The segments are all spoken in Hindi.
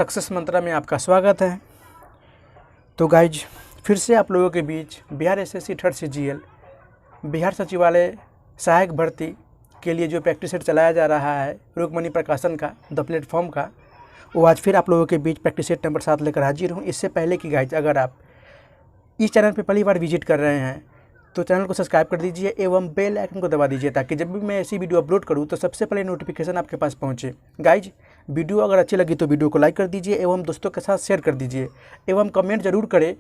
सक्सेस मंत्रा में आपका स्वागत है। तो गाइज फिर से आप लोगों के बीच Bihar SSC third CGL Bihar सचिवालय सहायक भर्ती के लिए जो प्रैक्टिस सेट चलाया जा रहा है रुक्मणी प्रकाशन का द प्लेटफॉर्म का, वो आज फिर आप लोगों के बीच प्रैक्टिस सेट नंबर 7 लेकर हाजिर हूँ। इससे पहले कि गाइज अगर आप इस चैनल पर पहली बार विजिट कर रहे हैं तो चैनल को सब्सक्राइब कर दीजिए एवं बेल आइकन को दबा दीजिए ताकि जब भी मैं ऐसी वीडियो अपलोड करूं तो सबसे पहले नोटिफिकेशन आपके पास पहुंचे। गाइज वीडियो अगर अच्छी लगी तो वीडियो को लाइक कर दीजिए एवं दोस्तों के साथ शेयर कर दीजिए एवं कमेंट जरूर करें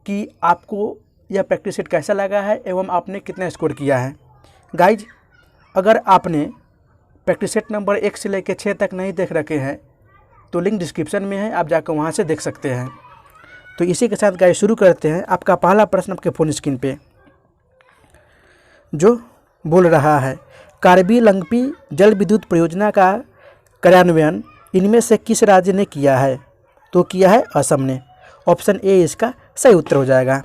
कि आपको यह प्रैक्टिस सेट कैसा लगा है एवं आपने कितना स्कोर किया है। गाइज अगर आपने प्रैक्टिस सेट नंबर 1 से लेकर 6 तक नहीं देख रखे हैं तो लिंक डिस्क्रिप्शन में है, आप जाकर वहाँ से देख सकते हैं। तो इसी के साथ गाइज शुरू करते हैं। आपका पहला प्रश्न आपके फ़ोन स्क्रीन पे जो बोल रहा है, कार्बी लंगपी जल विद्युत परियोजना का कार्यान्वयन इनमें से किस राज्य ने किया है? तो किया है असम ने। ऑप्शन ए इसका सही उत्तर हो जाएगा,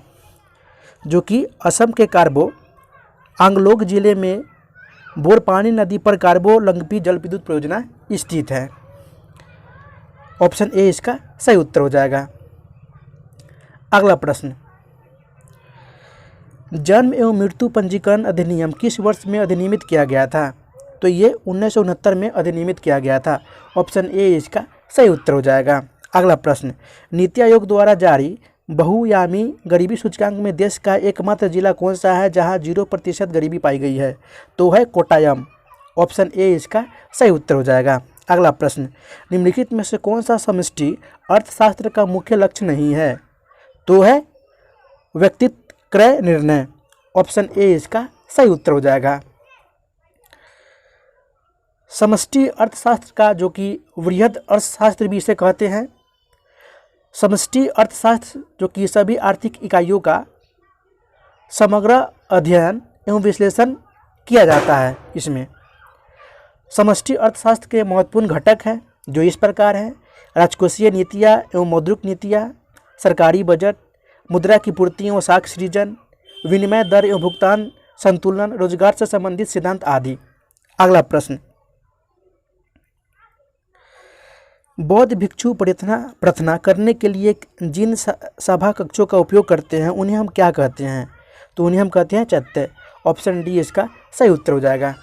जो कि असम के कार्बो आंगलोग जिले में बोरपानी नदी पर कार्बो लंगपी जल विद्युत परियोजना स्थित है। ऑप्शन ए इसका सही उत्तर हो जाएगा। अगला प्रश्न, जन्म एवं मृत्यु पंजीकरण अधिनियम किस वर्ष में अधिनियमित किया गया था? तो ये 1969 में अधिनियमित किया गया था। ऑप्शन ए इसका सही उत्तर हो जाएगा। अगला प्रश्न, नीति आयोग द्वारा जारी बहुआयामी गरीबी सूचकांक में देश का एकमात्र जिला कौन सा है जहां 0% गरीबी पाई गई है? तो है कोट्टायम। ऑप्शन ए इसका सही उत्तर हो जाएगा। अगला प्रश्न, निम्नलिखित में से कौन सा समष्टि अर्थशास्त्र का मुख्य लक्ष्य नहीं है? तो है व्यक्तित्व क्रय निर्णय। ऑप्शन ए इसका सही उत्तर हो जाएगा। समष्टि अर्थशास्त्र का, जो कि वृहद अर्थशास्त्र भी इसे कहते हैं, समष्टि अर्थशास्त्र जो कि सभी आर्थिक इकाइयों का समग्र अध्ययन एवं विश्लेषण किया जाता है। इसमें समष्टि अर्थशास्त्र के महत्वपूर्ण घटक हैं जो इस प्रकार हैं: राजकोषीय नीतियाँ एवं मौद्रिक नीतियाँ, सरकारी बजट, मुद्रा की पूर्ति एवं साख सृजन, विनिमय दर एवं भुगतान संतुलन, रोजगार से संबंधित सिद्धांत आदि। अगला प्रश्न, बौद्ध भिक्षु प्रार्थना करने के लिए जिन सभा कक्षों का उपयोग करते हैं उन्हें हम क्या कहते हैं? तो उन्हें हम कहते हैं चैत्य। ऑप्शन डी इसका सही उत्तर हो जाएगा।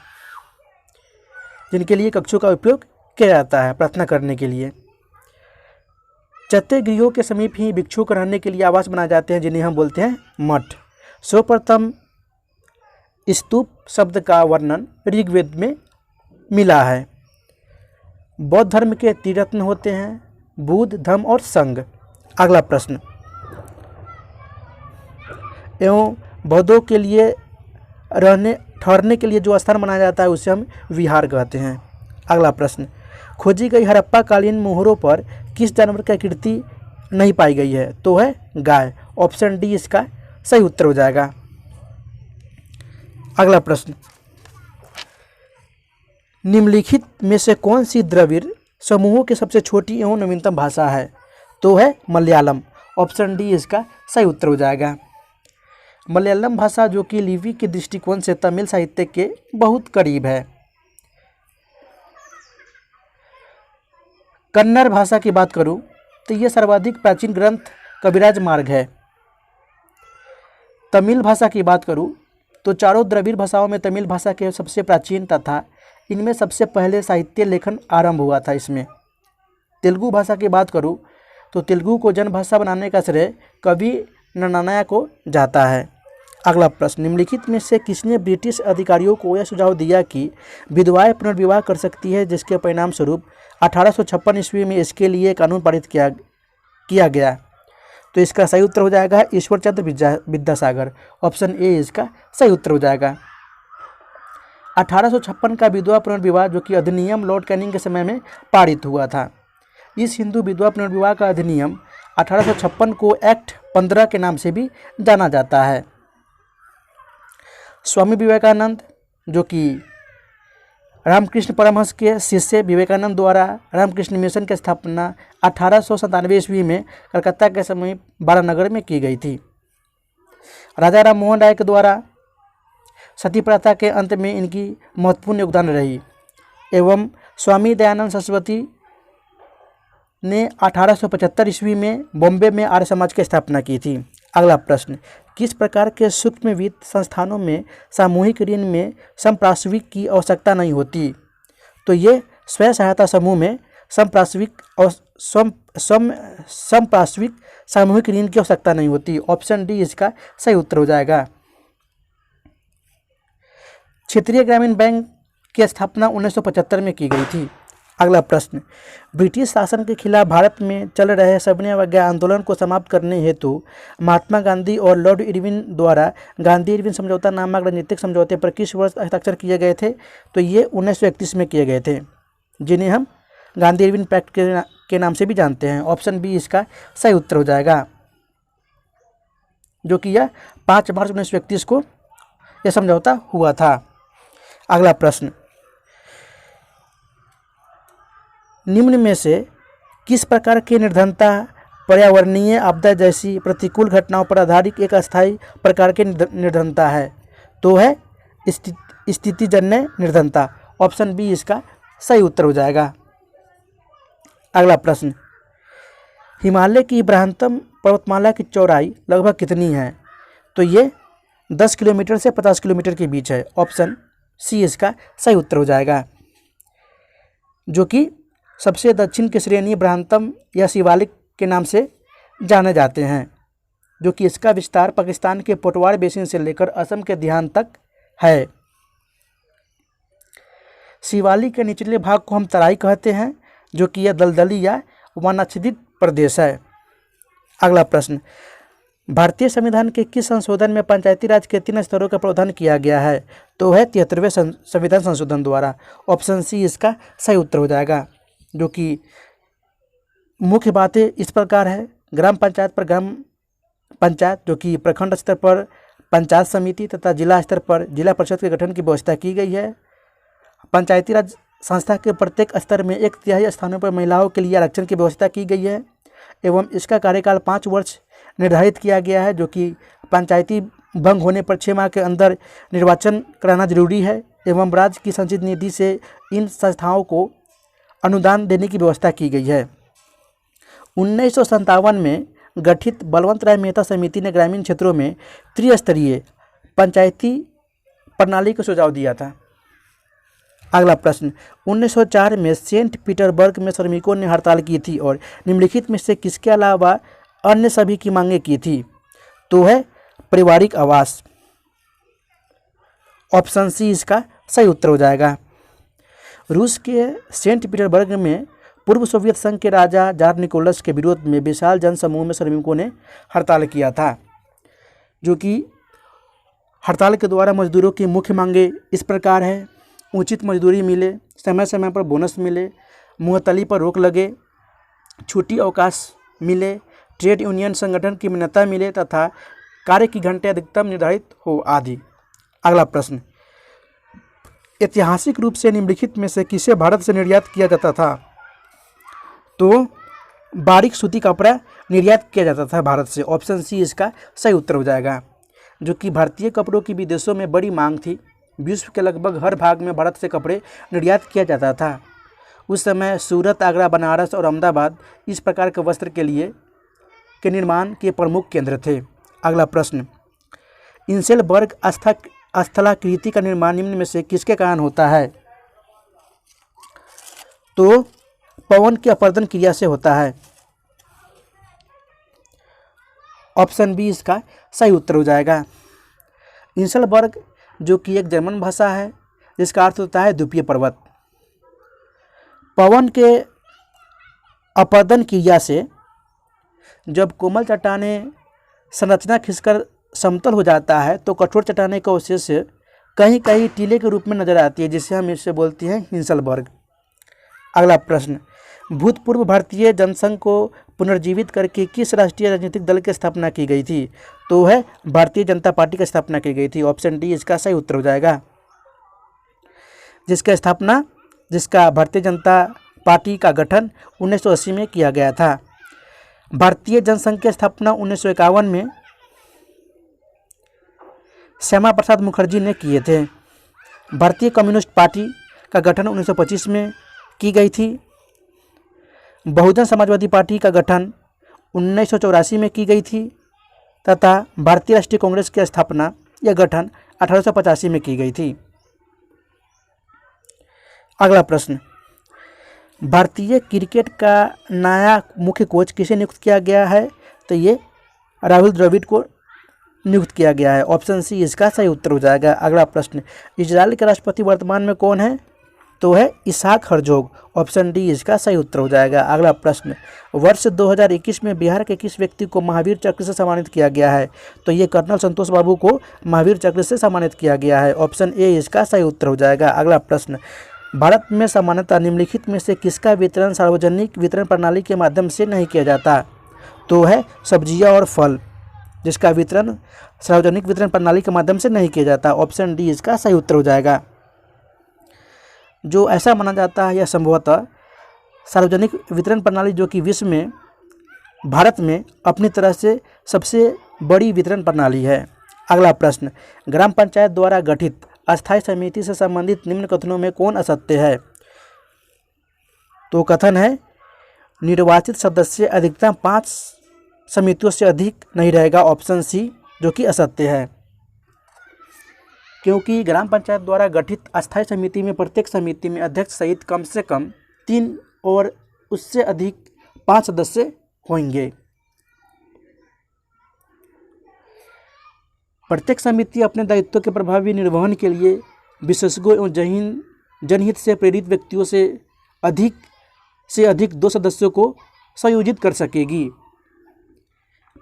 जिनके लिए कक्षों का उपयोग किया जाता है प्रार्थना करने के लिए। चैत्य गृहों के समीप ही भिक्षुओं को रहने के लिए आवास बनाए जाते हैं जिन्हें हम बोलते हैं मठ। सर्वप्रथम स्तूप शब्द का वर्णन ऋग्वेद में मिला है। बौद्ध धर्म के त्रिरत्न होते हैं बुद्ध, धम्म और संघ। अगला प्रश्न, एवं बौद्धों के लिए ठहरने के लिए जो स्थान बनाया जाता है उसे हम विहार कहते हैं। अगला प्रश्न, खोजी गई हड़प्पा कालीन मोहरों पर किस जानवर की आकृति नहीं पाई गई है? तो है गाय। ऑप्शन डी इसका सही उत्तर हो जाएगा। अगला प्रश्न, निम्नलिखित में से कौन सी द्रविड़ समूहों की सबसे छोटी एवं नवीनतम भाषा है? तो है मलयालम। ऑप्शन डी इसका सही उत्तर हो जाएगा। मलयालम भाषा जो कि लिपि के दृष्टिकोण से तमिल साहित्य के बहुत करीब है। कन्नड़ भाषा की बात करूं तो यह सर्वाधिक प्राचीन ग्रंथ कविराज मार्ग है। तमिल भाषा की बात करूं तो चारों द्रविड़ भाषाओं में तमिल भाषा के सबसे प्राचीन तथा इनमें सबसे पहले साहित्य लेखन आरंभ हुआ था इसमें। तेलुगु भाषा की बात करूं तो तेलुगु को जनभाषा बनाने का श्रेय कवि नन्नाया को जाता है। अगला प्रश्न, निम्नलिखित में से किसने ब्रिटिश अधिकारियों को यह सुझाव दिया कि विधवाएं पुनर्विवाह कर सकती है, जिसके परिणाम स्वरूप 1856 ईस्वी में इसके लिए कानून पारित किया गया? तो इसका सही उत्तर हो जाएगा ईश्वर चंद्र विद्यासागर। ऑप्शन ए इसका सही उत्तर हो जाएगा। 1856 का विधवा पुनर्विवाह जो कि अधिनियम लॉर्ड कैनिंग के समय में पारित हुआ था। इस हिंदू विधवा पुनर्विवाह का अधिनियम 1856 को एक्ट 15 के नाम से भी जाना जाता है। स्वामी विवेकानंद जो कि रामकृष्ण परमहंस के शिष्य विवेकानंद द्वारा रामकृष्ण मिशन की स्थापना 1897 ईस्वी में कलकत्ता के समीप बारानगर में की गई थी। राजा राम मोहन राय के द्वारा सती प्रथा के अंत में इनकी महत्वपूर्ण योगदान रही एवं स्वामी दयानंद सरस्वती ने 1875 ईस्वी में बॉम्बे में आर्य समाज की स्थापना की थी। अगला प्रश्न, किस प्रकार के सूक्ष्म वित्त संस्थानों में सामूहिक ऋण में संप्राश्विक की आवश्यकता नहीं होती? तो ये स्वयं सहायता समूह में संप्राश्विक और संप्राश्विक सामूहिक ऋण की आवश्यकता नहीं होती। ऑप्शन डी इसका सही उत्तर हो जाएगा। क्षेत्रीय ग्रामीण बैंक की स्थापना 1975 में की गई थी। अगला प्रश्न, ब्रिटिश शासन के खिलाफ भारत में चल रहे सविनय अवज्ञा आंदोलन को समाप्त करने हेतु महात्मा गांधी और लॉर्ड इरविन द्वारा गांधी इरविन समझौता नामक राजनीतिक समझौते पर किस वर्ष हस्ताक्षर किए गए थे? तो ये 1931 में किए गए थे, जिन्हें हम गांधी इरविन पैक्ट के नाम से भी जानते हैं। ऑप्शन बी इसका सही उत्तर हो जाएगा, जो कि यह 5 मार्च 1931 को यह समझौता हुआ था। अगला प्रश्न, निम्न में से किस प्रकार की निर्धनता पर्यावरणीय आपदा जैसी प्रतिकूल घटनाओं पर आधारित एक अस्थायी प्रकार की निर्धनता है? तो है स्थितिजन्य निर्धनता। ऑप्शन बी इसका सही उत्तर हो जाएगा। अगला प्रश्न, हिमालय की बृहत्तम पर्वतमाला की चौड़ाई लगभग कितनी है? तो ये 10 किलोमीटर से 50 किलोमीटर के बीच है। ऑप्शन सी इसका सही उत्तर हो जाएगा, जो कि सबसे दक्षिण की श्रेणी बृहत्तम या शिवालिक के नाम से जाने जाते हैं, जो कि इसका विस्तार पाकिस्तान के पोटवार बेसिन से लेकर असम के दिहान तक है। शिवालिक के निचले भाग को हम तराई कहते हैं, जो कि यह दलदली या वनाच्छादित प्रदेश है। अगला प्रश्न, भारतीय संविधान के किस संशोधन में पंचायती राज के 3 स्तरों का प्रावधान किया गया है? तो है 73वें संविधान संशोधन द्वारा। ऑप्शन सी इसका सही उत्तर हो जाएगा, जो कि मुख्य बातें इस प्रकार है। ग्राम पंचायत पर ग्राम पंचायत, जो कि प्रखंड स्तर पर पंचायत समिति तथा जिला स्तर पर जिला परिषद के गठन की व्यवस्था की गई है। पंचायती राज संस्था के प्रत्येक स्तर में 1/3 स्थानों पर महिलाओं के लिए आरक्षण की व्यवस्था की गई है एवं इसका कार्यकाल 5 वर्ष निर्धारित किया गया है, जो कि पंचायती भंग होने पर 6 माह के अंदर निर्वाचन कराना जरूरी है एवं राज्य की संचित निधि से इन संस्थाओं को अनुदान देने की व्यवस्था की गई है। 1957 में गठित बलवंत राय मेहता समिति ने ग्रामीण क्षेत्रों में त्रिस्तरीय पंचायती प्रणाली को सुझाव दिया था। अगला प्रश्न, 1904 में सेंट पीटर्सबर्ग में श्रमिकों ने हड़ताल की थी और निम्नलिखित में से किसके अलावा अन्य सभी की मांगें की थी? तो है पारिवारिक आवास। ऑप्शन सी इसका सही उत्तर हो जाएगा। रूस के सेंट पीटर्सबर्ग में पूर्व सोवियत संघ के राजा जार निकोलस के विरोध में विशाल जनसमूह में श्रमिकों ने हड़ताल किया था, जो कि हड़ताल के द्वारा मजदूरों की मुख्य मांगें इस प्रकार है: उचित मजदूरी मिले, समय समय पर बोनस मिले, मुअत्तली पर रोक लगे, छुट्टी अवकाश मिले, ट्रेड यूनियन संगठन की मान्यता मिले तथा कार्य की घंटे अधिकतम निर्धारित हो आदि। अगला प्रश्न, ऐतिहासिक रूप से निम्नलिखित में से किसे भारत से निर्यात किया जाता था? तो बारीक सूती कपड़ा निर्यात किया जाता था भारत से। ऑप्शन सी इसका सही उत्तर हो जाएगा, जो कि भारतीय कपड़ों की विदेशों में बड़ी मांग थी। विश्व के लगभग हर भाग में भारत से कपड़े निर्यात किया जाता था। उस समय सूरत, आगरा, बनारस और अहमदाबाद इस प्रकार के वस्त्र के निर्माण के प्रमुख केंद्र थे। अगला प्रश्न, इंसेलबर्ग स्थलाकृति का निर्माण निम्न में से किसके कारण होता है? तो पवन की अपरदन क्रिया से होता है। ऑप्शन बी इसका सही उत्तर हो जाएगा। इंसेलबर्ग, जो कि एक जर्मन भाषा है जिसका अर्थ होता है द्वीपीय पर्वत, पवन के अपरदन क्रिया से जब कोमल चट्टानें संरचना खिसकर समतल हो जाता है तो कठोर चट्टानें का अवशेष कहीं कहीं टीले के रूप में नजर आती है, जिसे हम इससे बोलते हैं इंसेलबर्ग। अगला प्रश्न, भूतपूर्व भारतीय जनसंघ को पुनर्जीवित करके किस राष्ट्रीय राजनीतिक दल की स्थापना की गई थी? तो है भारतीय जनता पार्टी की स्थापना की गई थी। ऑप्शन डी इसका सही उत्तर हो जाएगा, जिसका भारतीय जनता पार्टी का गठन 1980 में किया गया था। भारतीय जनसंघ की स्थापना 1951 में श्यामा प्रसाद मुखर्जी ने किए थे। भारतीय कम्युनिस्ट पार्टी का गठन 1925 में की गई थी। बहुजन समाजवादी पार्टी का गठन 1984 में की गई थी तथा भारतीय राष्ट्रीय कांग्रेस की स्थापना या गठन 1885 में की गई थी। अगला प्रश्न, भारतीय क्रिकेट का नया मुख्य कोच किसे नियुक्त किया गया है? तो ये राहुल द्रविड़ को नियुक्त किया गया है। ऑप्शन सी इसका सही उत्तर हो जाएगा। अगला प्रश्न, इजराइल के राष्ट्रपति वर्तमान में कौन है? तो है इसहाक हर्जोग। ऑप्शन डी इसका सही उत्तर हो जाएगा। अगला प्रश्न, वर्ष 2021 में बिहार के किस व्यक्ति को महावीर चक्र से सम्मानित किया गया है? तो ये कर्नल संतोष बाबू को महावीर चक्र से सम्मानित किया गया है। ऑप्शन ए इसका सही उत्तर हो जाएगा। अगला प्रश्न, भारत में सामान्यतः निम्नलिखित में से किसका वितरण सार्वजनिक वितरण प्रणाली के माध्यम से नहीं किया जाता? तो है सब्जियां और फल, जिसका वितरण सार्वजनिक वितरण प्रणाली के माध्यम से नहीं किया जाता। ऑप्शन डी इसका सही उत्तर हो जाएगा। जो ऐसा माना जाता है या संभवतः सार्वजनिक वितरण प्रणाली जो कि विश्व में भारत में अपनी तरह से सबसे बड़ी वितरण प्रणाली है। अगला प्रश्न, ग्राम पंचायत द्वारा गठित अस्थायी समिति से संबंधित निम्न कथनों में कौन असत्य है? तो कथन है निर्वाचित सदस्य अधिकतम 5 समितियों से अधिक नहीं रहेगा। ऑप्शन सी जो कि असत्य है, क्योंकि ग्राम पंचायत द्वारा गठित अस्थायी समिति में प्रत्येक समिति में अध्यक्ष सहित कम से कम 3 और उससे अधिक 5 सदस्य होंगे। प्रत्येक समिति अपने दायित्वों के प्रभावी निर्वहन के लिए विशेषज्ञों एवं जनहित से प्रेरित व्यक्तियों से अधिक 2 सदस्यों को संयोजित कर सकेगी।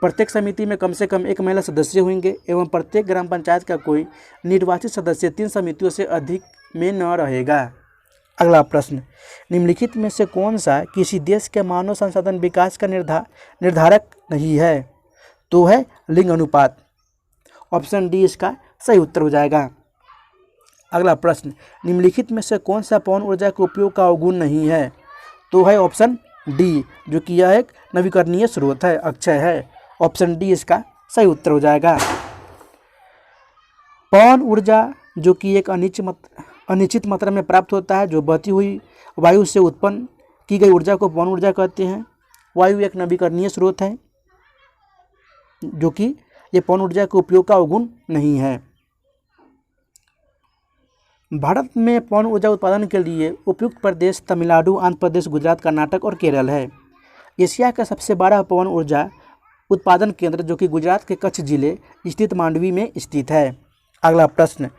प्रत्येक समिति में कम से कम 1 महिला सदस्य होंगे एवं प्रत्येक ग्राम पंचायत का कोई निर्वाचित सदस्य 3 समितियों से अधिक में न रहेगा। अगला प्रश्न, निम्नलिखित में से कौन सा किसी देश के मानव संसाधन विकास का निर्धारक नहीं है? तो है लिंग अनुपात। ऑप्शन डी इसका सही उत्तर हो जाएगा। अगला प्रश्न, निम्नलिखित में से कौन सा पवन ऊर्जा के उपयोग का अवगुण नहीं है? तो है ऑप्शन डी, जो कि यह एक नवीकरणीय स्रोत है, अक्षय है। ऑप्शन डी इसका सही उत्तर हो जाएगा। पवन ऊर्जा जो कि एक अनिश्चित मात्रा में प्राप्त होता है, जो बहती हुई वायु से उत्पन्न की गई ऊर्जा को पवन ऊर्जा कहते हैं। वायु एक नवीकरणीय स्रोत है, जो कि ये पवन ऊर्जा के उपयोग का अवगुण नहीं है। भारत में पवन ऊर्जा उत्पादन के लिए उपयुक्त प्रदेश तमिलनाडु, आंध्र प्रदेश, गुजरात, कर्नाटक और केरल है। एशिया का सबसे बड़ा पवन ऊर्जा उत्पादन केंद्र जो कि गुजरात के कच्छ जिले स्थित मांडवी में स्थित है। अगला प्रश्न,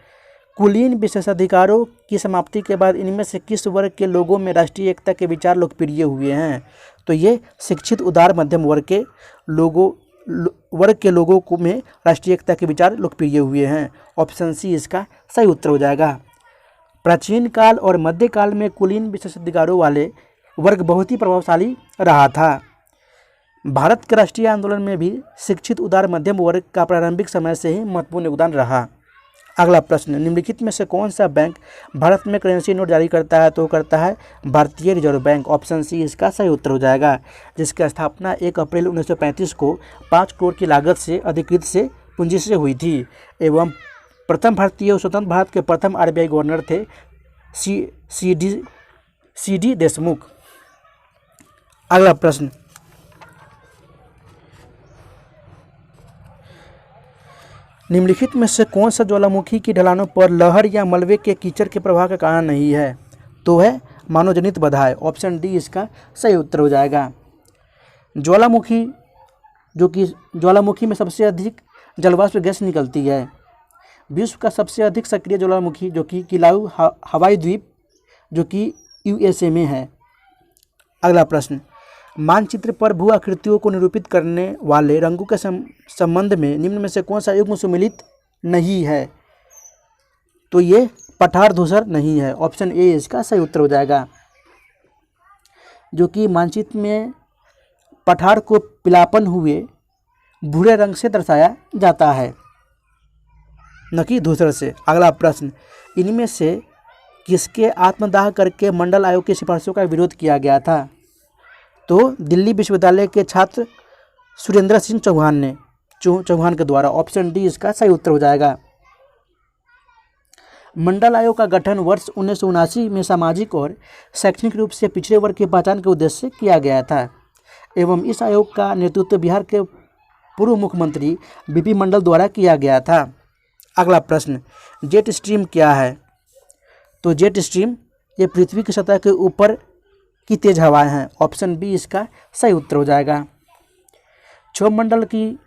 कुलीन विशेषाधिकारों की समाप्ति के बाद इनमें से किस वर्ग के लोगों में राष्ट्रीय एकता के विचार लोकप्रिय हुए हैं? तो ये शिक्षित उदार मध्यम वर्ग के लोगों में राष्ट्रीय एकता के विचार लोकप्रिय हुए हैं। ऑप्शन सी इसका सही उत्तर हो जाएगा। प्राचीन काल और मध्यकाल में कुलीन विशेषाधिकारों वाले वर्ग बहुत ही प्रभावशाली रहा था। भारत के राष्ट्रीय आंदोलन में भी शिक्षित उदार मध्यम वर्ग का प्रारंभिक समय से ही महत्वपूर्ण योगदान रहा। अगला प्रश्न, निम्नलिखित में से कौन सा बैंक भारत में करेंसी नोट जारी करता है? तो करता है भारतीय रिजर्व बैंक। ऑप्शन सी इसका सही उत्तर हो जाएगा, जिसकी स्थापना 1 अप्रैल 1935 को 5 करोड़ की लागत से अधिकृत से पूंजी से हुई थी एवं प्रथम भारतीय स्वतंत्र भारत के प्रथम आरबीआई गवर्नर थे सी डी देशमुख। अगला प्रश्न, निम्नलिखित में से कौन सा ज्वालामुखी की ढलानों पर लहर या मलबे के कीचड़ के प्रभाव का कारण नहीं है? तो है मानवजनित बाधाएं। ऑप्शन डी इसका सही उत्तर हो जाएगा। ज्वालामुखी में सबसे अधिक जलवाष्प गैस निकलती है। विश्व का सबसे अधिक सक्रिय ज्वालामुखी जो कि किलाउ हवाई द्वीप जो कि यूएसए में है। अगला प्रश्न, मानचित्र पर भू आकृतियों को निरूपित करने वाले रंगों के संबंध में निम्न में से कौन सा युग्म सुमेलित नहीं है? तो ये पठार धूसर नहीं है। ऑप्शन ए इसका सही उत्तर हो जाएगा, जो कि मानचित्र में पठार को पीलापन हुए भूरे रंग से दर्शाया जाता है, न कि धूसर से। अगला प्रश्न, इनमें से किसके आत्मदाह करके मंडल आयोग की सिफारिशों का विरोध किया गया था? तो दिल्ली विश्वविद्यालय के छात्र सुरेंद्र सिंह चौहान के द्वारा। ऑप्शन डी इसका सही उत्तर हो जाएगा। मंडल आयोग का गठन वर्ष 1979 में सामाजिक और शैक्षणिक रूप से पिछड़े वर्ग की पहचान के उद्देश्य से किया गया था एवं इस आयोग का नेतृत्व बिहार के पूर्व मुख्यमंत्री बीपी मंडल द्वारा किया गया था। अगला प्रश्न, जेट स्ट्रीम क्या है? तो जेट स्ट्रीम ये पृथ्वी की सतह के ऊपर की तेज हवाएं हैं। ऑप्शन बी इसका सही उत्तर हो जाएगा। क्षोभमंडल की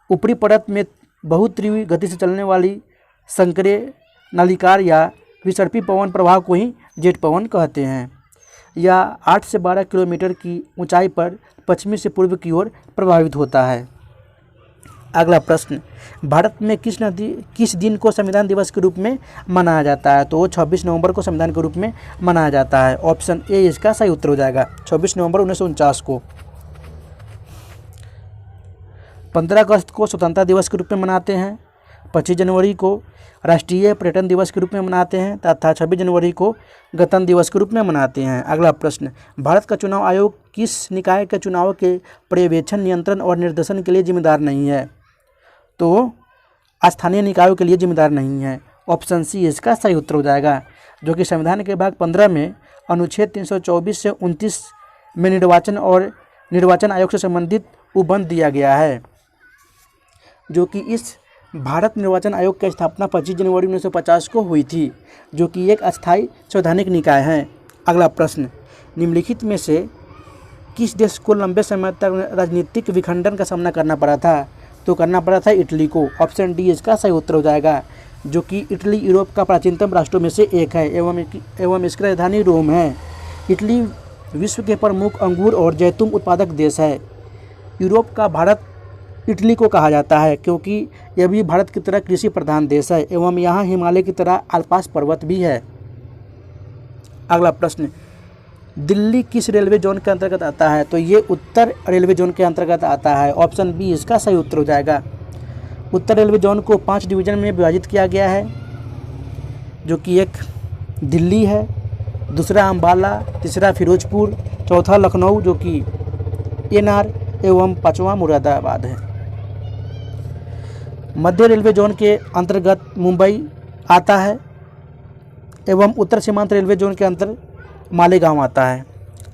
ऊपरी परत में बहुत तीव्र गति से चलने वाली संकरे नलिकार या विसर्पी पवन प्रवाह को ही जेट पवन कहते हैं। यह 8 से 12 किलोमीटर की ऊंचाई पर पश्चिमी से पूर्व की ओर प्रभावित होता है। अगला प्रश्न, भारत में किस दिन को संविधान दिवस के रूप में मनाया जाता है? तो 26 नवंबर को संविधान के रूप में मनाया जाता है। ऑप्शन ए इसका सही उत्तर हो जाएगा, 26 नवंबर 1949 को। 15 अगस्त को स्वतंत्रता दिवस के रूप में मनाते हैं। 25 जनवरी को राष्ट्रीय पर्यटन दिवस के रूप में मनाते हैं तथा 26 जनवरी को गणतंत्र दिवस के रूप में मनाते हैं। अगला प्रश्न, भारत का चुनाव आयोग किस निकाय के चुनाव के पर्यवेक्षण, नियंत्रण और निर्देशन के लिए जिम्मेदार नहीं है? तो स्थानीय निकायों के लिए जिम्मेदार नहीं है। ऑप्शन सी इसका सही उत्तर हो जाएगा, जो कि संविधान के भाग 15 में अनुच्छेद 324 से 29 में निर्वाचन आयोग से संबंधित उपबंध दिया गया है, जो कि इस भारत निर्वाचन आयोग की स्थापना 25 जनवरी 1950 को हुई थी, जो कि एक अस्थायी संवैधानिक निकाय है। अगला प्रश्न, निम्नलिखित में से किस देश को लंबे समय तक राजनीतिक विखंडन का सामना करना पड़ा था? तो करना पड़ा था इटली को। ऑप्शन डी इसका सही उत्तर हो जाएगा, जो कि इटली यूरोप का प्राचीनतम राष्ट्रों में से एक है एवं इसकी राजधानी रोम है। इटली विश्व के प्रमुख अंगूर और जैतून उत्पादक देश है। यूरोप का भारत इटली को कहा जाता है क्योंकि यह भी भारत की तरह कृषि प्रधान देश है एवं यहाँ हिमालय की तरह आसपास पर्वत भी है। अगला प्रश्न, दिल्ली किस रेलवे जोन के अंतर्गत आता है? तो ये उत्तर रेलवे जोन के अंतर्गत आता है। ऑप्शन बी इसका सही उत्तर हो जाएगा। उत्तर रेलवे जोन को 5 डिवीजन में विभाजित किया गया है, जो कि एक दिल्ली है, दूसरा अम्बाला, तीसरा फिरोजपुर, चौथा लखनऊ जो कि एनआर एवं 5वां मुरादाबाद है। मध्य रेलवे जोन के अंतर्गत मुंबई आता है एवं उत्तर सीमांत रेलवे जोन के अंतर मालेगांव आता है।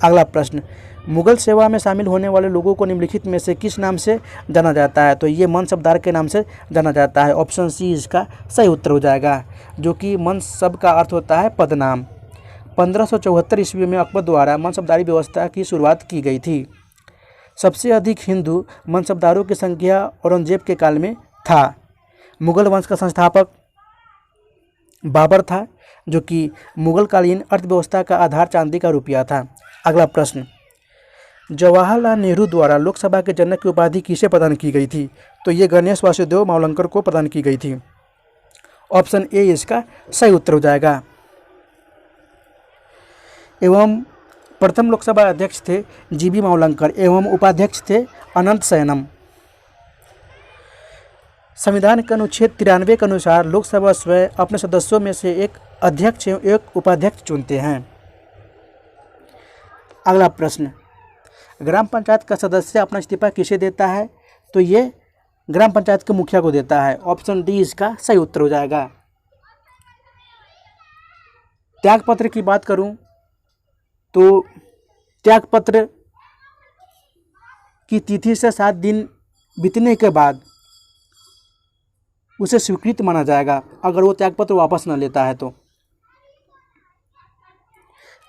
अगला प्रश्न, मुगल सेवा में शामिल होने वाले लोगों को निम्नलिखित में से किस नाम से जाना जाता है? तो ये मनसबदार के नाम से जाना जाता है। ऑप्शन सी इसका सही उत्तर हो जाएगा, जो कि मनसब का अर्थ होता है पदनाम। 1574 ईस्वी में अकबर द्वारा मनसबदारी व्यवस्था की शुरुआत की गई थी। सबसे अधिक हिंदू मनसबदारों की संख्या औरंगजेब के काल में था। मुगल वंश का संस्थापक बाबर था, जो कि मुगलकालीन अर्थव्यवस्था का आधार चांदी का रुपया था। अगला प्रश्न, जवाहरलाल नेहरू द्वारा लोकसभा के जनक की उपाधि किसे प्रदान की गई थी? तो ये गणेश वासुदेव मावलंकर को प्रदान की गई थी। ऑप्शन ए इसका सही उत्तर हो जाएगा। एवं प्रथम लोकसभा अध्यक्ष थे जीबी मावलंकर एवं उपाध्यक्ष थे अनंत शयनम। संविधान के अनुच्छेद 93 के अनुसार लोकसभा स्वयं अपने सदस्यों में से एक अध्यक्ष एवं एक उपाध्यक्ष चुनते हैं। अगला प्रश्न, ग्राम पंचायत का सदस्य अपना इस्तीफा किसे देता है? तो ये ग्राम पंचायत के मुखिया को देता है। ऑप्शन डी इसका सही उत्तर हो जाएगा। त्यागपत्र की बात करूं तो त्यागपत्र की तिथि से 7 दिन बीतने के बाद उसे स्वीकृत माना जाएगा, अगर वो त्यागपत्र वापस न लेता है तो।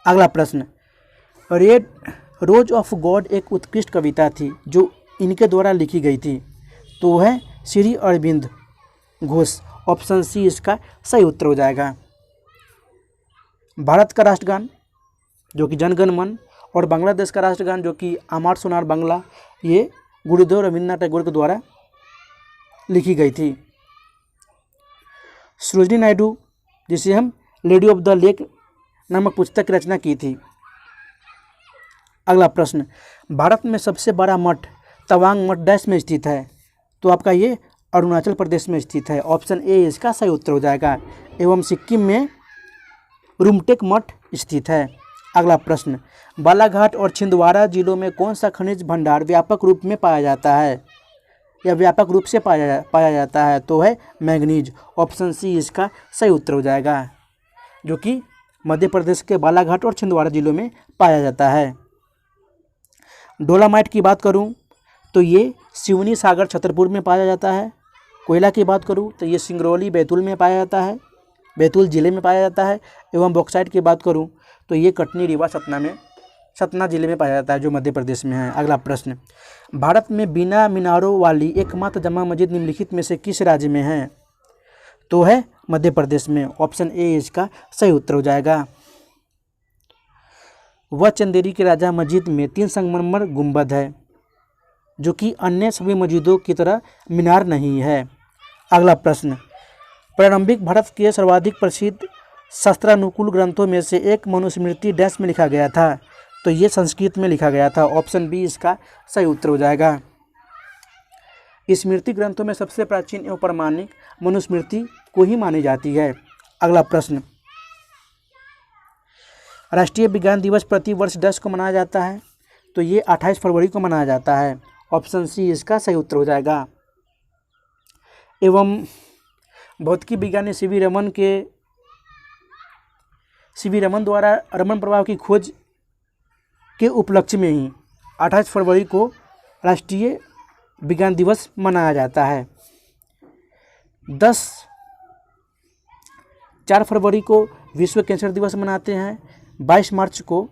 अगला प्रश्न, रोज ऑफ गॉड एक उत्कृष्ट कविता थी जो इनके द्वारा लिखी गई थी, तो वह श्री अरविंद घोष। ऑप्शन सी इसका सही उत्तर हो जाएगा। भारत का राष्ट्रगान जो कि जनगण मन और बांग्लादेश का राष्ट्रगान जो कि आमार सोनार बांग्ला, ये गुरुदेव रविन्द्रनाथ टैगोर के द्वारा लिखी गई थी। सरोजिनी नायडू, जिसे हम लेडी ऑफ द लेक नामक पुस्तक की रचना की थी। अगला प्रश्न, भारत में सबसे बड़ा मठ तवांग मठ डैश में स्थित है? तो आपका ये अरुणाचल प्रदेश में स्थित है। ऑप्शन ए इसका सही उत्तर हो जाएगा। एवं सिक्किम में रुमटेक मठ स्थित है। अगला प्रश्न, बालाघाट और छिंदवाड़ा जिलों में कौन सा खनिज भंडार व्यापक रूप में पाया जाता है? या व्यापक रूप से पाया जाता है, तो है मैंगनीज। ऑप्शन सी इसका सही उत्तर हो जाएगा, जो कि मध्य प्रदेश के बालाघाट और छिंदवाड़ा जिलों में पाया जाता है। डोलामाइट की बात करूं तो ये सिवनी, सागर, छतरपुर में पाया जाता है। कोयला की बात करूं तो ये सिंगरौली, बैतूल में पाया जाता है, बैतूल जिले में पाया जाता है। एवं बॉक्साइट की बात करूं तो ये कटनी, रीवा, सतना जिले में पाया जाता है, जो मध्य प्रदेश में है। अगला प्रश्न, भारत में बिना मीनारों वाली एकमात्र जमा मस्जिद निम्नलिखित में से किस राज्य में है? तो है मध्य प्रदेश में। ऑप्शन ए इसका सही उत्तर हो जाएगा। वह चंदेरी की राजा मस्जिद में 3 संगमरमर गुंबद है, जो कि अन्य सभी मस्जिदों की तरह मीनार नहीं है। अगला प्रश्न, प्रारंभिक भारत के सर्वाधिक प्रसिद्ध शास्त्रानुकूल ग्रंथों में से एक मनुस्मृति डैश में लिखा गया था? तो ये संस्कृत में लिखा गया था। ऑप्शन बी इसका सही उत्तर हो जाएगा। स्मृति ग्रंथों में सबसे प्राचीन एवं प्रामाणिक मनुस्मृति को ही मानी जाती है। अगला प्रश्न, राष्ट्रीय विज्ञान दिवस प्रति वर्ष डैश को मनाया जाता है? तो ये 28 फरवरी को मनाया जाता है। ऑप्शन सी इसका सही उत्तर हो जाएगा। एवं भौतिकी विज्ञानी सीवी रमन द्वारा रमन प्रभाव की खोज के उपलक्ष्य में ही 28 फरवरी को राष्ट्रीय विज्ञान दिवस मनाया जाता है। 4 फरवरी को विश्व कैंसर दिवस मनाते हैं। 22 मार्च को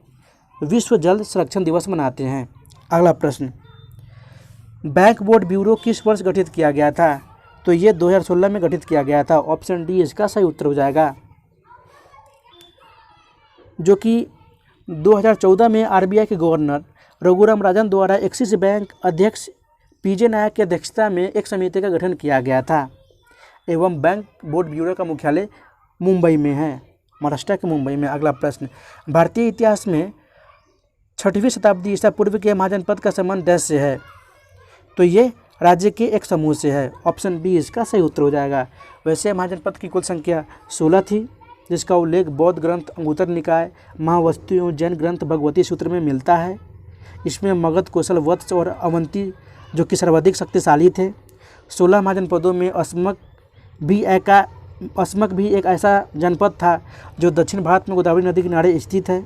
विश्व जल संरक्षण दिवस मनाते हैं। अगला प्रश्न, बैंक बोर्ड ब्यूरो किस वर्ष गठित किया गया था? तो ये 2016 में गठित किया गया था। ऑप्शन डी इसका सही उत्तर हो जाएगा, जो कि 2014 में आरबीआई के गवर्नर रघुराम राजन द्वारा एक्सिस बैंक अध्यक्ष पीजे नायक की अध्यक्षता में एक समिति का गठन किया गया था। एवं बैंक बोर्ड ब्यूरो का मुख्यालय मुंबई में है, महाराष्ट्र के मुंबई में। अगला प्रश्न, भारतीय इतिहास में 6वीं शताब्दी ईसा पूर्व के महाजनपद का संबंध डैश से है? तो ये राज्य के एक समूह से है। ऑप्शन बी इसका सही उत्तर हो जाएगा। वैसे महाजनपद की कुल संख्या 16 थी, जिसका उल्लेख बौद्ध ग्रंथ अंगुत्तर निकाय, महावस्तु एवं जैन ग्रंथ भगवती सूत्र में मिलता है। इसमें मगध, कौशल, वत्स और अवंती जो कि सर्वाधिक शक्तिशाली थे। 16 महाजनपदों में अस्मक भी एक ऐसा जनपद था जो दक्षिण भारत में गोदावरी नदी के किनारे स्थित है।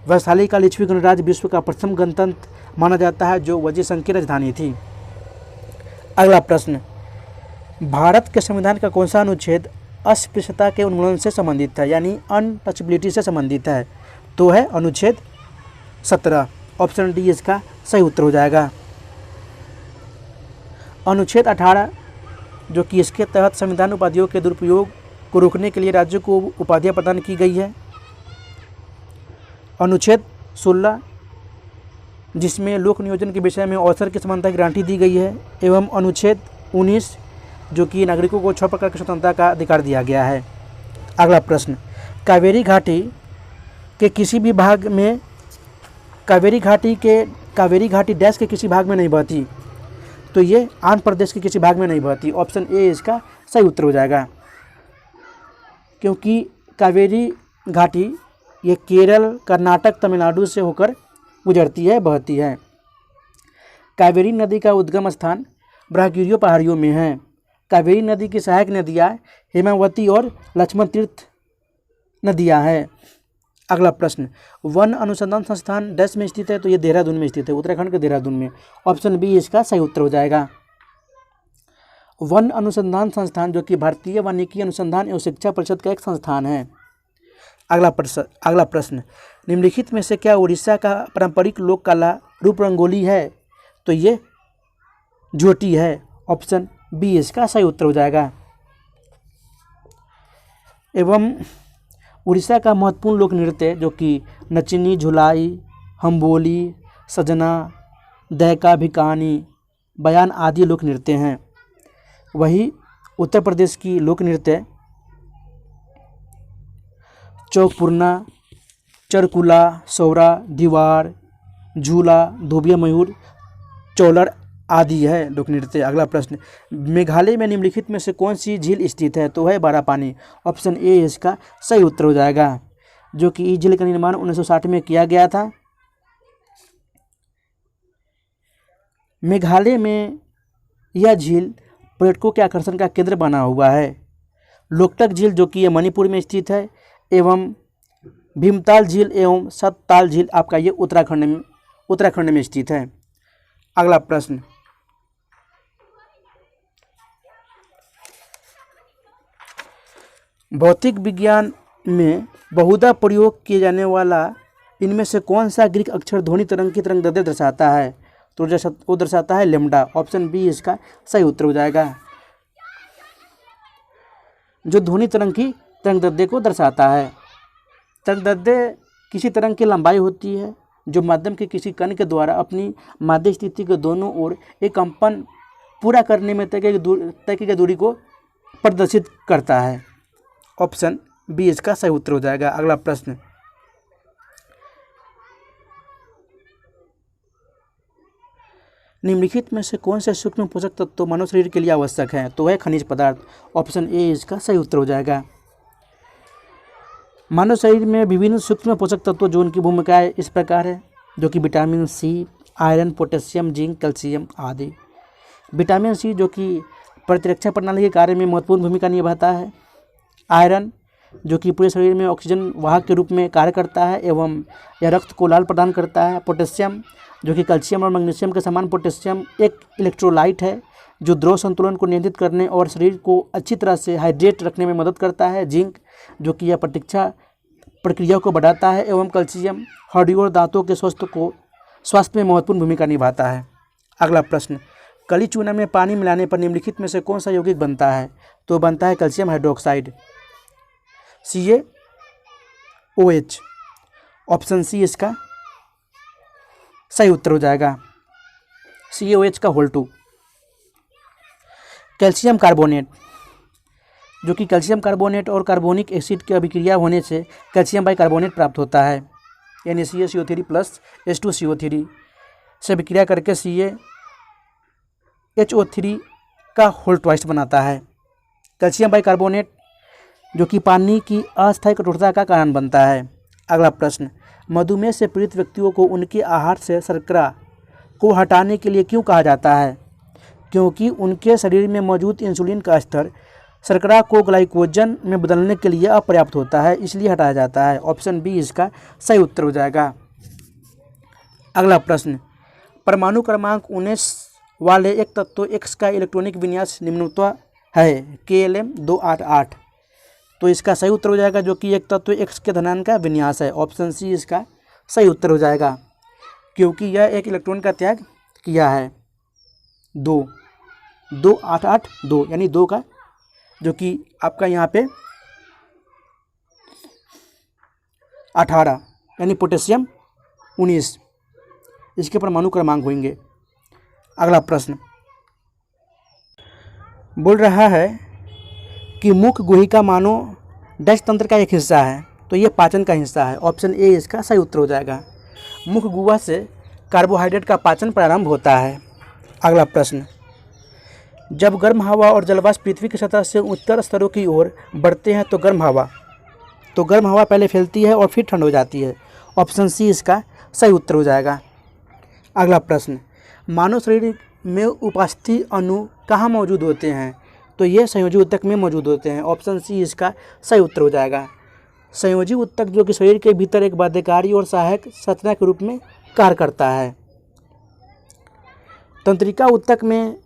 वैशाली का लिच्छवी गणराज्य विश्व का प्रथम गणतंत्र माना जाता है, जो वज्र संघ की राजधानी थी। अगला प्रश्न, भारत के संविधान का कौन सा अनुच्छेद अस्पृश्यता के उन्मूलन से संबंधित है, यानी अनटचेबिलिटी से संबंधित है? तो है अनुच्छेद 17। ऑप्शन डी इसका सही उत्तर हो जाएगा। अनुच्छेद 18, जो कि इसके तहत संविधान उपाधियों के दुरुपयोग को रोकने के लिए राज्यों को उपाधियां प्रदान की गई है। अनुच्छेद 16, जिसमें लोक नियोजन के विषय में अवसर की समानता की गारंटी दी गई है। एवं अनुच्छेद 19, जो कि नागरिकों को 6 प्रकार की स्वतंत्रता का अधिकार दिया गया है। अगला प्रश्न, कावेरी घाटी के किसी भी भाग में कावेरी घाटी डैश के किसी भाग में नहीं बहती? तो ये आंध्र प्रदेश के किसी भाग में नहीं बहती। ऑप्शन ए इसका सही उत्तर हो जाएगा, क्योंकि कावेरी घाटी ये केरल, कर्नाटक, तमिलनाडु से होकर गुजरती है, बहती है। कावेरी नदी का उद्गम स्थान ब्रह्मगिरियों पहाड़ियों में है। कावेरी नदी की सहायक नदियाँ हेमावती और लक्ष्मण तीर्थ नदियाँ हैं। अगला प्रश्न, वन अनुसंधान संस्थान डैश में स्थित है? तो ये देहरादून में स्थित है, उत्तराखंड के देहरादून में। ऑप्शन बी इसका सही उत्तर हो जाएगा। वन अनुसंधान संस्थान, जो कि भारतीय वानिकी अनुसंधान एवं शिक्षा परिषद का एक संस्थान है। अगला प्रश्न, निम्नलिखित में से क्या उड़ीसा का पारंपरिक लोक कला रूप रंगोली है? तो ये झोटी है। ऑप्शन बी इसका सही उत्तर हो जाएगा। एवं उड़ीसा का महत्वपूर्ण लोक नृत्य, जो कि नचिनी, झुलाई, हम्बोली, सजना, दैका, भिकानी, बयान आदि लोक नृत्य हैं। वही उत्तर प्रदेश की लोक नृत्य चौकपुरना, चरकुला, सौरा, दीवार, झूला, धोबिया मयूर, चौलर आदि है लोक नृत्य। अगला प्रश्न, मेघालय में निम्नलिखित में से कौन सी झील स्थित है? तो है बारापानी। ऑप्शन ए इसका सही उत्तर हो जाएगा, जो कि इस झील का निर्माण 1960 में किया गया था। मेघालय में यह झील पर्यटकों के आकर्षण का केंद्र बना हुआ है। लोकटक झील जो कि ये मणिपुर में स्थित है, एवं भीमताल झील एवं सतताल झील आपका ये उत्तराखंड में स्थित है। अगला प्रश्न, भौतिक विज्ञान में बहुधा प्रयोग किए जाने वाला इनमें से कौन सा ग्रीक अक्षर ध्वनि तरंग की तरंगदैर्ध्य दर्शाता है? तो वो दर्शाता है लैम्ब्डा। ऑप्शन बी इसका सही उत्तर हो जाएगा, जो ध्वनि तरंग की तरंगदैर्ध्य को दर्शाता है। तरंगदैर्ध्य किसी तरंग की लंबाई होती है जो माध्यम के किसी कण के द्वारा अपनी माध्य स्थिति के दोनों ओर एक कंपन पूरा करने में तय की गई दूरी को प्रदर्शित करता है। ऑप्शन बी इसका सही उत्तर हो जाएगा। अगला प्रश्न, निम्नलिखित में से कौन से सूक्ष्म पोषक तत्व मानव शरीर के लिए आवश्यक हैं? तो है खनिज पदार्थ। ऑप्शन ए इसका सही उत्तर हो जाएगा। मानव शरीर में विभिन्न सूक्ष्म पोषक तत्व जो उनकी भूमिकाएं इस प्रकार है, जो कि vitamin C, iron, potassium, zinc, calcium आदि। विटामिन सी जो कि प्रतिरक्षा प्रणाली के कार्य में महत्वपूर्ण भूमिका निभाता है। आयरन जो कि पूरे शरीर में ऑक्सीजन वाहक के रूप में कार्य करता है एवं यह रक्त को लाल प्रदान करता है। पोटेशियम जो कि कैल्शियम और मैग्नीशियम के समान पोटेशियम एक इलेक्ट्रोलाइट है जो द्रव संतुलन को नियंत्रित करने और शरीर को अच्छी तरह से हाइड्रेट रखने में मदद करता है। जिंक जो कि यह प्रतीक्षा प्रक्रिया को बढ़ाता है एवं कैल्शियम हड्डियों और दांतों के स्वास्थ्य में महत्वपूर्ण भूमिका निभाता है। अगला प्रश्न, कली चूना में पानी मिलाने पर निम्नलिखित में से कौन सा यौगिक बनता है? तो बनता है calcium hydroxide, CaOH। Option C इसका सही उत्तर हो जाएगा, CaOH का होल 2। कैल्शियम कार्बोनेट जो कि कैल्शियम कार्बोनेट और कार्बोनिक एसिड की अभिक्रिया होने से कैल्शियम बाइकार्बोनेट प्राप्त होता है, यानी CaCO3 प्लस H2CO3 से अभिक्रिया करके CaHO3 का होल ट्वाइस बनाता है। कैल्शियम बाइकार्बोनेट जो कि पानी की अस्थायी कठोरता का कारण बनता है। अगला प्रश्न, मधुमेह से पीड़ित व्यक्तियों को उनके आहार से शर्करा को हटाने के लिए क्यों कहा जाता है? क्योंकि उनके शरीर में मौजूद इंसुलिन का स्तर शर्करा को ग्लाइकोजन में बदलने के लिए अपर्याप्त होता है, इसलिए हटाया जाता है। ऑप्शन बी इसका सही उत्तर हो जाएगा। अगला प्रश्न, परमाणु क्रमांक 19 वाले एक तत्व X का इलेक्ट्रॉनिक विन्यास निम्नतः है, KLM 288। तो इसका सही उत्तर हो जाएगा, जो कि एक तत्व X के धनात्मक का विन्यास है। ऑप्शन सी इसका सही उत्तर हो जाएगा, क्योंकि यह एक इलेक्ट्रॉन का त्याग किया है 2 यानी 2 का, जो कि आपका यहाँ पे 18 यानी पोटेशियम 19 इसके परमाणु क्रमांक होंगे। अगला प्रश्न बोल रहा है कि मुख गुहिका मानव डैश तंत्र का एक हिस्सा है, तो ये पाचन का हिस्सा है। ऑप्शन ए इसका सही उत्तर हो जाएगा। मुख गुहा से कार्बोहाइड्रेट का पाचन प्रारंभ होता है। अगला प्रश्न, जब गर्म हवा और जलवाष्प पृथ्वी की सतह से उच्चतर स्तरों की ओर बढ़ते हैं तो गर्म हवा पहले फैलती है और फिर ठंड हो जाती है। ऑप्शन सी इसका सही उत्तर हो जाएगा। अगला प्रश्न, मानव शरीर में उपस्थित अणु कहाँ मौजूद होते हैं? तो ये संयोजी ऊतक में मौजूद होते हैं। ऑप्शन सी इसका सही उत्तर हो जाएगा। संयोजी ऊतक जो कि शरीर के भीतर एक बाध्यकारी और सहायक संरचना के रूप में कार्य करता है। तंत्रिका ऊतक में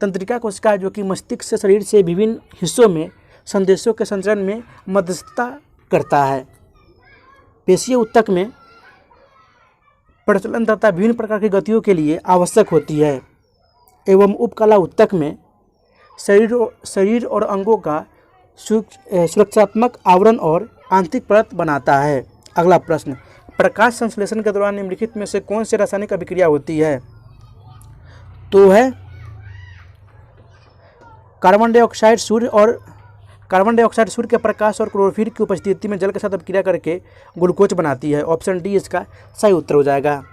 तंत्रिका कोशिका जो कि मस्तिष्क से शरीर से विभिन्न हिस्सों में संदेशों के संचरण में मध्यस्थता करता है। पेशीय ऊतक में प्रचलन तथा विभिन्न प्रकार की गतियों के लिए आवश्यक होती है एवं उपकला ऊतक में शरीर और अंगों का सुरक्षात्मक आवरण और आंतरिक परत बनाता है। अगला प्रश्न, प्रकाश संश्लेषण के दौरान निम्नलिखित में से कौन सी रासायनिक अभिक्रिया होती है? तो है कार्बन डाइऑक्साइड सूर्य के प्रकाश और क्लोरोफिल की उपस्थिति में जल के साथ अभिक्रिया करके ग्लूकोज बनाती है। ऑप्शन डी इसका सही उत्तर हो जाएगा।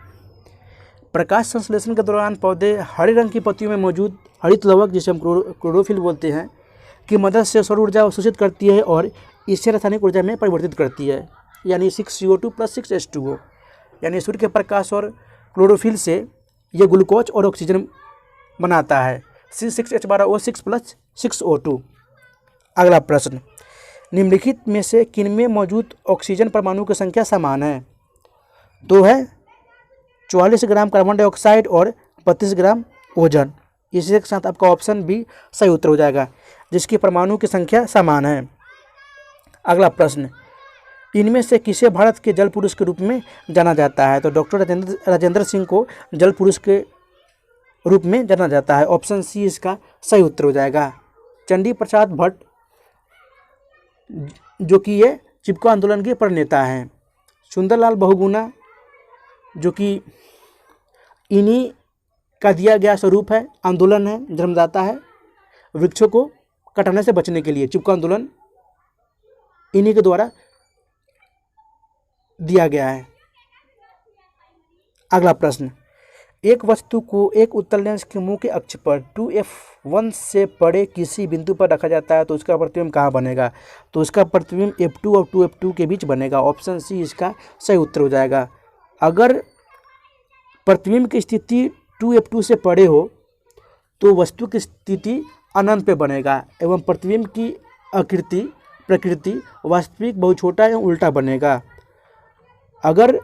प्रकाश संश्लेषण के दौरान पौधे हरे रंग की पत्तियों में मौजूद हरित लवक, जिसे हम क्लोरोफिल बोलते हैं, की मदद से सौर ऊर्जा अवशोषित करती है और इससे रासायनिक ऊर्जा में परिवर्तित करती है, यानी 6CO2 + 6H2O। यानी सूर्य के प्रकाश और क्लोरोफिल से ये ग्लूकोज और ऑक्सीजन बनाता है। C6H12O6 plus 6O2। अगला प्रश्न, निम्नलिखित में से किनमें मौजूद ऑक्सीजन परमाणु की संख्या समान है? तो है 44 ग्राम कार्बन डाइऑक्साइड और 32 ग्राम ओजन। इसी के साथ आपका ऑप्शन बी सही उत्तर हो जाएगा, जिसकी परमाणु की संख्या समान है। अगला प्रश्न, इनमें से किसे भारत के जल पुरुष के रूप में जाना जाता है? तो डॉक्टर राजेंद्र सिंह को जल पुरुष के रूप में जाना जाता है। ऑप्शन सी इसका सही उत्तर हो जाएगा। चंडी प्रसाद भट्ट जो कि ये चिपको आंदोलन के प्रणेता हैं। सुंदरलाल बहुगुणा जो कि इन्हीं का दिया गया स्वरूप है, आंदोलन है, जन्मदाता है। वृक्षों को कटाने से बचने के लिए चिपको आंदोलन इन्हीं के द्वारा दिया गया है। अगला प्रश्न, एक वस्तु को एक उत्तल लेंस के मुंह के अक्ष पर 2f1 से परे किसी बिंदु पर रखा जाता है तो उसका प्रतिबिंब कहाँ बनेगा? तो उसका प्रतिबिंब f2 और 2f2 के बीच बनेगा। ऑप्शन सी इसका सही उत्तर हो जाएगा। अगर प्रतिबिंब की स्थिति 2f2 से परे हो तो वस्तु की स्थिति अनंत पे बनेगा एवं प्रतिबिंब की प्रकृति वास्तविक बहुत छोटा एवं उल्टा बनेगा। अगर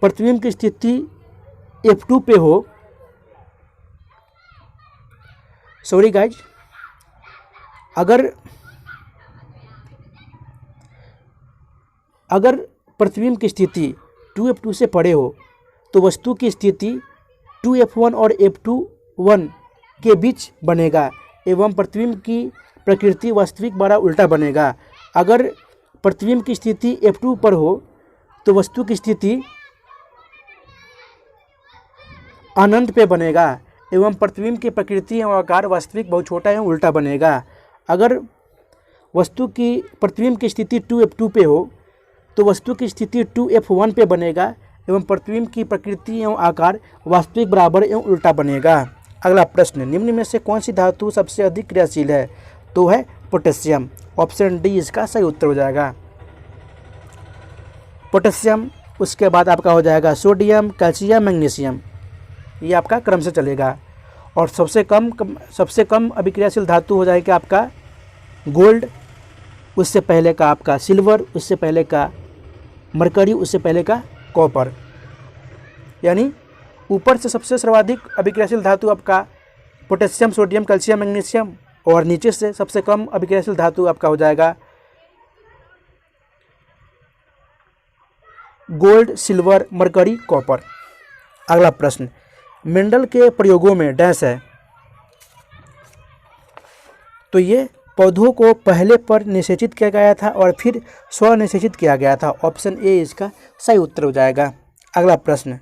प्रतिबिंब की स्थिति f2 पे हो, सॉरी गाइज, अगर प्रतिबिंब की स्थिति 2f2 से परे हो तो वस्तु की स्थिति 2f1 और f2 के बीच बनेगा एवं प्रतिबिंब की प्रकृति वास्तविक बड़ा उल्टा बनेगा। अगर प्रतिबिंब की स्थिति f2 पर हो तो वस्तु की स्थिति अनंत पे बनेगा एवं प्रतिबिंब की प्रकृति एवं आकार वास्तविक बहुत छोटा एवं उल्टा बनेगा। अगर वस्तु की प्रतिबिंब की स्थिति 2f2 पे हो तो वस्तु की स्थिति 2f1 पे बनेगा एवं प्रतिबिंब की प्रकृति एवं आकार वास्तविक बराबर एवं उल्टा बनेगा। अगला प्रश्न, निम्न में से कौन सी धातु सबसे अधिक क्रियाशील है? तो है पोटेशियम। ऑप्शन डी इसका सही उत्तर हो जाएगा, पोटेशियम। उसके बाद आपका हो जाएगा सोडियम, कैल्शियम, मैग्नीशियम। ये आपका क्रम से चलेगा। और सबसे कम अभिक्रियाशील धातु हो जाएगा आपका गोल्ड, उससे पहले का आपका सिल्वर, उससे पहले का मरकरी, उससे पहले का कॉपर। यानी ऊपर से सबसे सर्वाधिक अभिक्रियाशील धातु आपका पोटेशियम, सोडियम, कैल्शियम, मैग्नीशियम, और नीचे से सबसे कम अभिक्रियाशील धातु आपका हो जाएगा गोल्ड, सिल्वर, मरकरी, कॉपर। अगला प्रश्न, मेंडल के प्रयोगों में डैश है। तो ये पौधों को पहले पर निषेचित किया गया था और फिर स्वनिषेचित किया गया था। ऑप्शन ए इसका सही उत्तर हो जाएगा। अगला प्रश्न,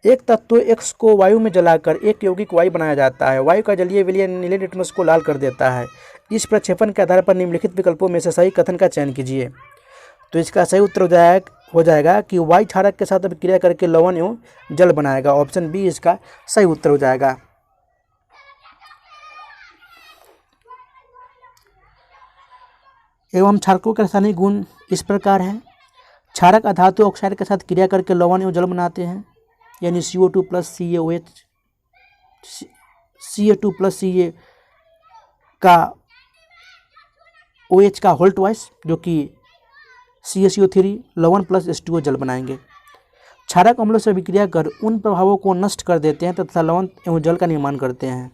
एक तत्व X को वायु में जलाकर एक यौगिक वायु बनाया जाता है। वायु का जलीय विलयन नीले लिटमस को लाल कर देता है। इस प्रक्षेपण के आधार पर निम्नलिखित विकल्पों में से सही कथन का चयन कीजिए। तो इसका सही उत्तर हो जाएगा कि वायु क्षारक के साथ अभिक्रिया करके लवण एवं जल बनाएगा। ऑप्शन बी इसका सही उत्तर हो जाएगा। एवं क्षारकों के रासायनिक गुण इस प्रकार हैं। क्षारक अधातु ऑक्साइड के साथ क्रिया करके लवण एवं जल बनाते हैं, यानी CO2 plus CA2 plus CA का OH का होल ट्वाइस, जो कि CaCO3 लवण प्लस H2O जल बनाएंगे। क्षारक अम्लों से अभिक्रिया कर उन प्रभावों को नष्ट कर देते हैं तथा लवण एवं जल का निर्माण करते हैं।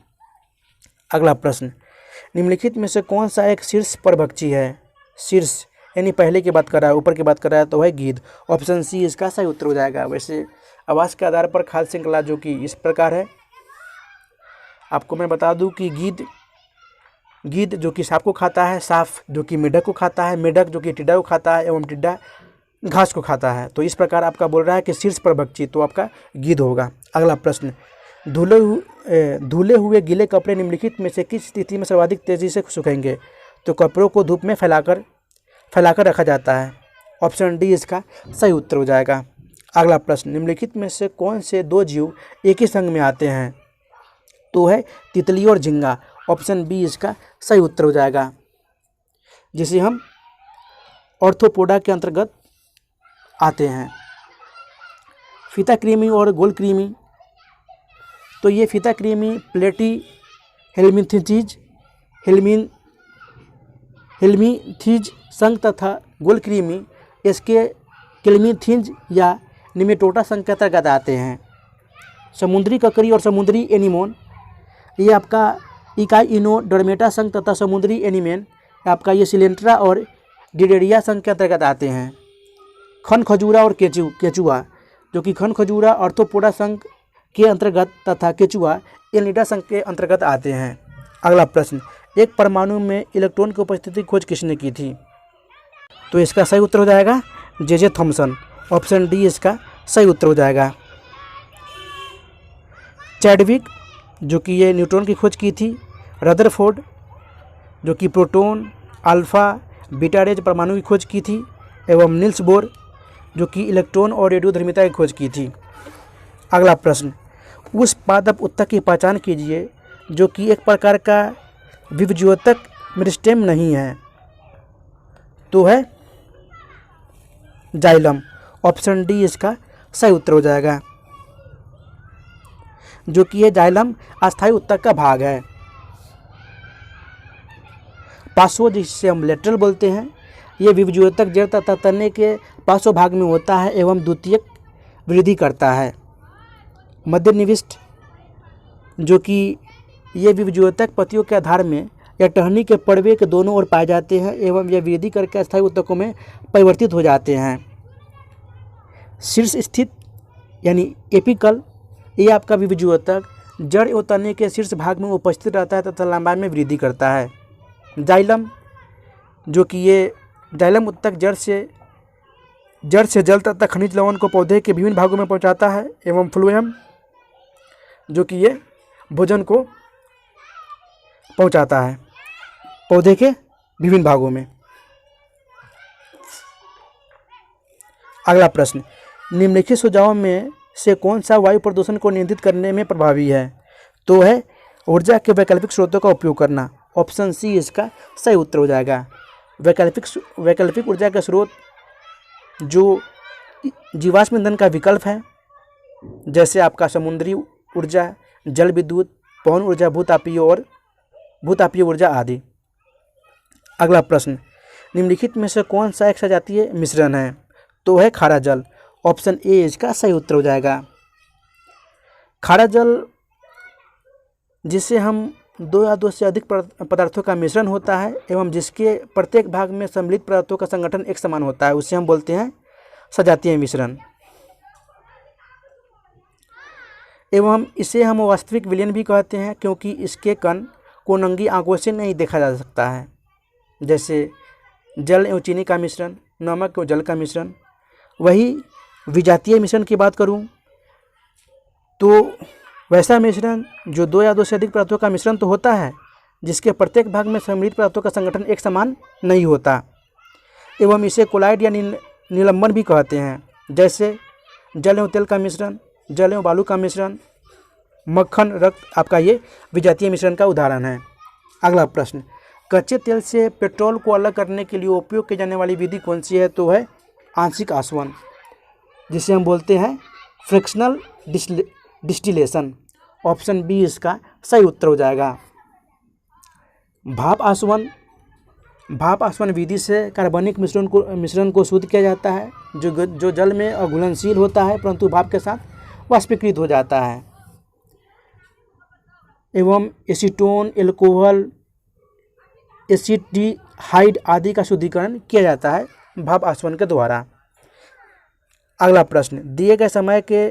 अगला प्रश्न, निम्नलिखित में से कौन सा एक शीर्ष परभक्षी है? शीर्ष यानी पहले की बात कर रहा है, ऊपर की बात कर रहा है, तो है गिद्ध। ऑप्शन सी इसका सही उत्तर हो जाएगा। वैसे आवास के आधार पर खाद्य श्रृंखला जो कि इस प्रकार है, आपको मैं बता दूं कि गिद्ध जो कि सांप को खाता है, सांप जो कि मेढक को खाता है, मेढक जो कि टिड्डा को खाता है, एवं टिड्डा घास को खाता है। तो इस प्रकार आपका बोल रहा है कि शीर्ष परभक्षी तो आपका गिद्ध होगा। अगला प्रश्न, धुले हुए गीले कपड़े निम्नलिखित में से किस स्थिति में सर्वाधिक तेजी से सूखेंगे? तो कपड़ों को धूप में फैलाकर रखा जाता है। ऑप्शन डी इसका सही उत्तर हो जाएगा। अगला प्रश्न, निम्नलिखित में से कौन से दो जीव एक ही संघ में आते हैं? तो है तितली और झींगा। ऑप्शन बी इसका सही उत्तर हो जाएगा, जिसे हम ऑर्थोपोडा के अंतर्गत आते हैं। फीता कृमि और गोल कृमि, तो ये फीता कृमि हेलमिंथेसीज हेलमिंथीज संघ तथा गोलकृमि इसके क्लेमिथीज या निमेटोडा संघ के अंतर्गत आते हैं। समुद्री ककड़ी और समुद्री एनीमोन ये आपका इकाइनोडर्मेटा संघ तथा समुद्री एनीमेन आपका ये सिलेंट्रा और डिडेरिया संघ के अंतर्गत आते हैं। खन खजूरा और केचुआ जो कि खन खजूरा आर्थ्रोपोडा संघ के अंतर्गत तथा केचुआ एनिडा संघ के अंतर्गत आते हैं। अगला प्रश्न, एक परमाणु में इलेक्ट्रॉन की उपस्थिति की खोज किसने की थी? तो इसका सही उत्तर हो जाएगा जे थॉमसन। ऑप्शन डी इसका सही उत्तर हो जाएगा। चैडविक जो कि ये न्यूट्रॉन की खोज की थी। रदरफोर्ड जो कि प्रोटॉन, अल्फा, बीटा रेज परमाणु की खोज की थी। एवं नील्स बोर जो कि इलेक्ट्रॉन और रेडियोधर्मिता की खोज की थी। अगला प्रश्न, उस पादप उत्तक की पहचान कीजिए जो कि एक प्रकार का विभज्योतक मेरिस्टेम नहीं है। तो है जाइलम। ऑप्शन डी इसका सही उत्तर हो जाएगा, जो कि ये जाइलम अस्थायी उत्तक का भाग है। पार्श्व जिसे हम लेटरल बोलते हैं, ये विभज्योतक जड़ तथा तने के पार्श्व भाग में होता है एवं द्वितीयक वृद्धि करता है। मध्यनिविष्ट जो कि ये विभज्योतक पत्तियों के आधार में या टहनी के पड़वे के दोनों ओर पाए जाते हैं एवं यह वृद्धि करके अस्थायी उत्तकों में परिवर्तित हो जाते हैं। शीर्ष स्थित यानी एपिकल ये आपका विभज्योतक जड़ एवं तने के शीर्ष भाग में उपस्थित रहता है तथा लंबाई में वृद्धि करता है। जाइलम जो कि ये जाइलम उत्तक जड़ से जल तथा खनिज लवण को पौधे के विभिन्न भागों में पहुंचाता है। एवं फ्लोएम जो कि ये भोजन को पहुंचाता है पौधे के विभिन्न भागों में। अगला प्रश्न, निम्नलिखित सुझावों में से कौन सा वायु प्रदूषण को नियंत्रित करने में प्रभावी है? तो है ऊर्जा के वैकल्पिक स्रोतों का उपयोग करना। ऑप्शन सी इसका सही उत्तर हो जाएगा। वैकल्पिक ऊर्जा के स्रोत जो जीवाश्म ईंधन का विकल्प है, जैसे आपका समुद्री ऊर्जा, जल विद्युत, पवन ऊर्जा, भूतापीय ऊर्जा आदि। अगला प्रश्न, निम्नलिखित में से कौन सा एक सजातीय मिश्रण है? तो है खारा जल। ऑप्शन ए इसका सही उत्तर हो जाएगा। खारा जल जिसे हम दो या दो से अधिक पदार्थों का मिश्रण होता है एवं जिसके प्रत्येक भाग में सम्मिलित पदार्थों का संगठन एक समान होता है, उसे हम बोलते हैं सजातीय मिश्रण। एवं इसे हम वास्तविक विलयन भी कहते हैं क्योंकि इसके कण को नंगी आंखों से नहीं देखा जा सकता है। जैसे जल एवं चीनी का मिश्रण, नमक एवं जल का मिश्रण। वही विजातीय मिश्रण की बात करूं तो वैसा मिश्रण जो दो या दो से अधिक पदार्थों का मिश्रण तो होता है, जिसके प्रत्येक भाग में सम्मिलित पदार्थों का संगठन एक समान नहीं होता। एवं इसे कोलाइड या निलंबन भी कहते हैं। जैसे जल एवं तेल का मिश्रण, जल एवं बालू का मिश्रण, मक्खन, रक्त आपका ये विजातीय मिश्रण का उदाहरण है। अगला प्रश्न, कच्चे तेल से पेट्रोल को अलग करने के लिए उपयोग की जाने वाली विधि कौन सी है? तो है आंशिक आसवन, जिसे हम बोलते हैं फ्रिक्शनल डिस्टिलेशन। ऑप्शन बी इसका सही उत्तर हो जाएगा। भाप आसवन विधि से कार्बनिक मिश्रण को शुद्ध किया जाता है जो जल में अघुलनशील होता है परंतु भाप के साथ वाष्पीकृत हो जाता है। एवं एसीटोन, एल्कोहल, एसिटिहाइड आदि का शुद्धिकरण किया जाता है भाप आसवन के द्वारा। अगला प्रश्न, दिए गए समय के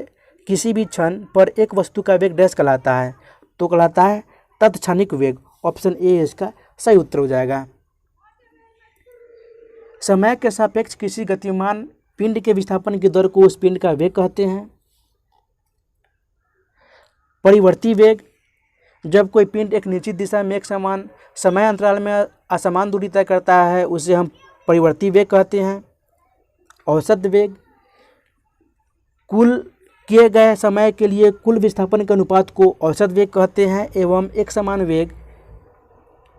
किसी भी क्षण पर एक वस्तु का वेग डैश कहलाता है? तो कहलाता है तत्क्षणिक वेग। ऑप्शन ए इसका सही उत्तर हो जाएगा। समय के सापेक्ष किसी गतिमान पिंड के विस्थापन की दर को उस पिंड का वेग कहते हैं। परिवर्ती वेग, जब कोई पिंड एक निश्चित दिशा में एक समान समय अंतराल में असमान दूरी तय करता है, उसे हम परिवर्ती वेग कहते हैं। औसत वेग, कुल किए गए समय के लिए कुल विस्थापन के अनुपात को औसत वेग कहते हैं। एवं एक समान वेग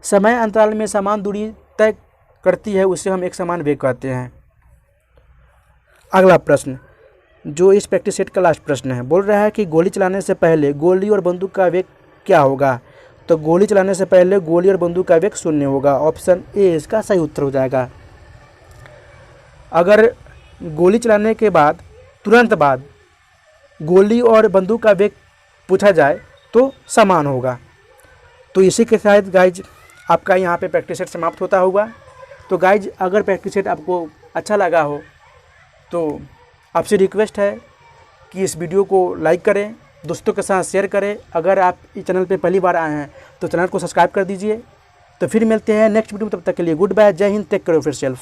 समय अंतराल में समान दूरी तय करती है, उसे हम एक समान वेग कहते हैं। अगला प्रश्न जो इस प्रैक्टिस सेट का लास्ट प्रश्न है, बोल रहा है कि गोली चलाने से पहले गोली और बंदूक का वेग क्या होगा? तो गोली चलाने से पहले गोली और बंदूक का वेग शून्य होगा। ऑप्शन ए इसका सही उत्तर हो जाएगा। अगर गोली चलाने के बाद तुरंत बाद गोली और बंदूक का वेग पूछा जाए तो समान होगा। तो इसी के साथ गाइज आपका यहाँ पे प्रैक्टिस सेट समाप्त होता होगा। तो गाइज अगर प्रैक्टिस सेट आपको अच्छा लगा हो तो आपसे रिक्वेस्ट है कि इस वीडियो को लाइक करें, दोस्तों के साथ शेयर करें। अगर आप इस चैनल पे पहली बार आए हैं तो चैनल को सब्सक्राइब कर दीजिए। तो फिर मिलते हैं नेक्स्ट वीडियो में, तब तक के लिए गुड बाय, जय हिंद, टेक केयर ऑफ योरसेल्फ।